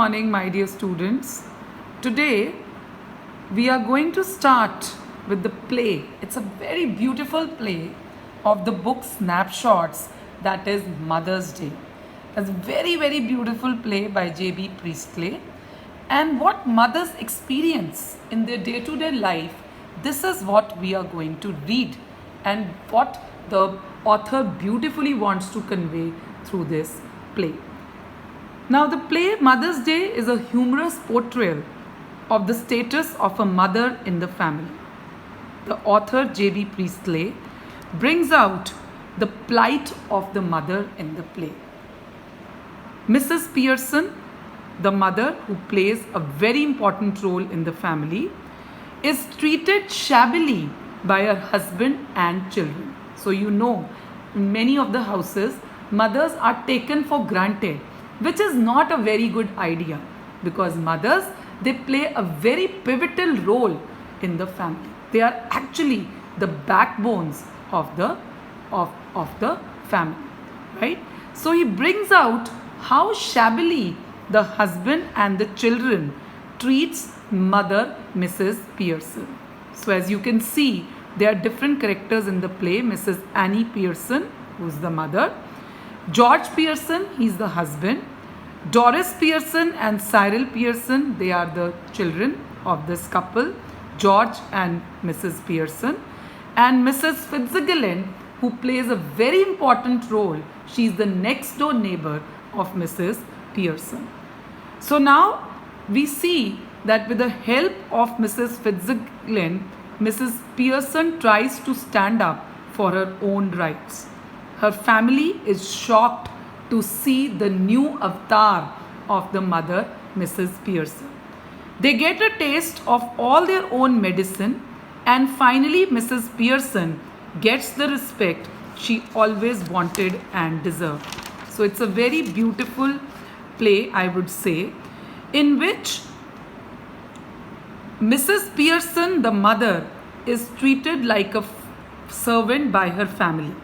Morning, my dear students. Today we are going to start with the play. It's a very beautiful play of the book Snapshots, that is Mother's Day. It's a very beautiful play by J.B. Priestley. And what mothers experience in their day-to-day life, this is what we are going to read and what the author beautifully wants to convey through this play. Now, the play Mother's Day is a humorous portrayal of the status of a mother in the family. The author J.B. Priestley brings out the plight of the mother in the play. Mrs. Pearson, the mother who plays a very important role in the family, is treated shabbily by her husband and children. So you know, in many of the houses, mothers are taken for granted, which is not a very good idea, because mothers, they play a very pivotal role in the family. They are actually the backbones of the family, right? So he brings out how shabbily the husband and the children treats mother Mrs. Pearson. So as you can see, there are different characters in the play. Mrs. Annie Pearson, who is the mother. George Pearson, he's the husband. Doris Pearson and Cyril Pearson, they are the children of this couple, George and Mrs. Pearson. And Mrs. Fitzgibbon, who plays a very important role. She's the next door neighbor of Mrs. Pearson. So now we see that with the help of Mrs. Fitzgibbon, Mrs. Pearson tries to stand up for her own rights. Her family is shocked to see the new avatar of the mother, Mrs. Pearson. They get a taste of all their own medicine, and finally Mrs. Pearson gets the respect she always wanted and deserved. So it's a very beautiful play, I would say, in which Mrs. Pearson, the mother, is treated like a servant by her family.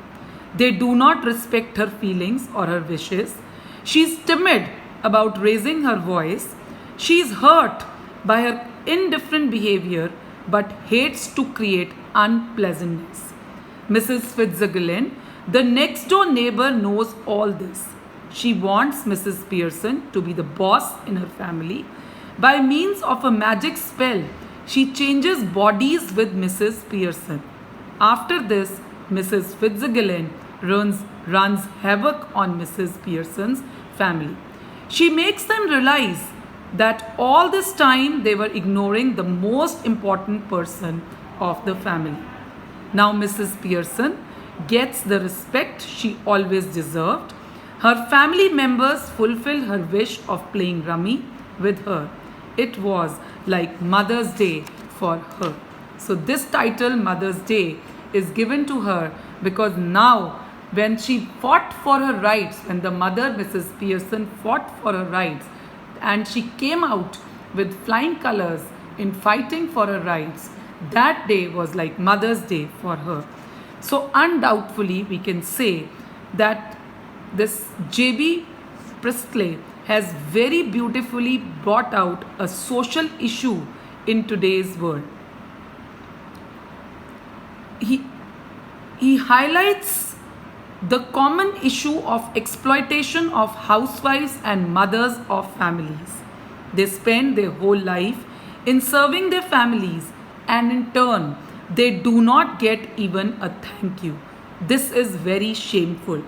They do not respect her feelings or her wishes. She is timid about raising her voice. She is hurt by her indifferent behavior but hates to create unpleasantness. Mrs. Fitzgibbon, the next door neighbor, knows all this. She wants Mrs. Pearson to be the boss in her family. By means of a magic spell, she changes bodies with Mrs. Pearson. After this, Mrs. Fitzgibbon runs havoc on Mrs. Pearson's family. She makes them realize that all this time they were ignoring the most important person of the family. Now Mrs. Pearson gets the respect she always deserved. Her family members fulfill her wish of playing rummy with her. It was like Mother's Day for her. So this title, Mother's Day, is given to her because now when she fought for her rights, when the mother Mrs. Pearson fought for her rights and she came out with flying colors in fighting for her rights, that day was like Mother's Day for her. So undoubtedly we can say that this J.B. Priestley has very beautifully brought out a social issue in today's world. He highlights the common issue of exploitation of housewives and mothers of families. They spend their whole life in serving their families, and in turn, they do not get even a thank you. This is very shameful.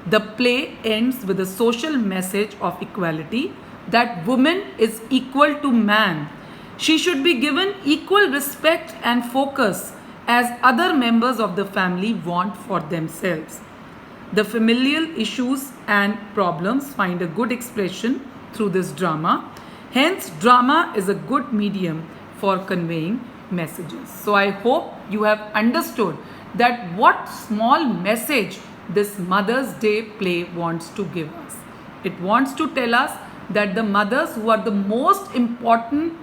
The play ends with a social message of equality, that woman is equal to man. She should be given equal respect and focus as other members of the family want for themselves. The familial issues and problems find a good expression through this drama. Hence, drama is a good medium for conveying messages. So I hope you have understood that what small message this Mother's Day play wants to give us. It wants to tell us that the mothers, who are the most important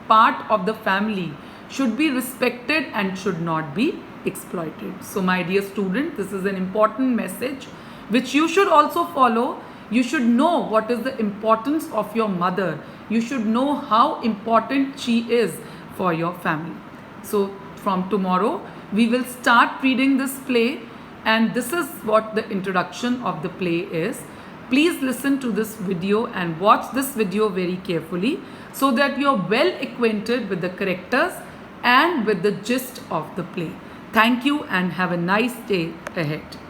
part of the family, should be respected and should not be exploited. So my dear student, this is an important message which you should also follow You should know what is the importance of your mother. You should know how important she is for your family. So from tomorrow, we will start reading this play, and this is what the introduction of the play is. Please listen to this video and watch this video very carefully so that you're well acquainted with the characters and with the gist of the play. Thank you and have a nice day ahead.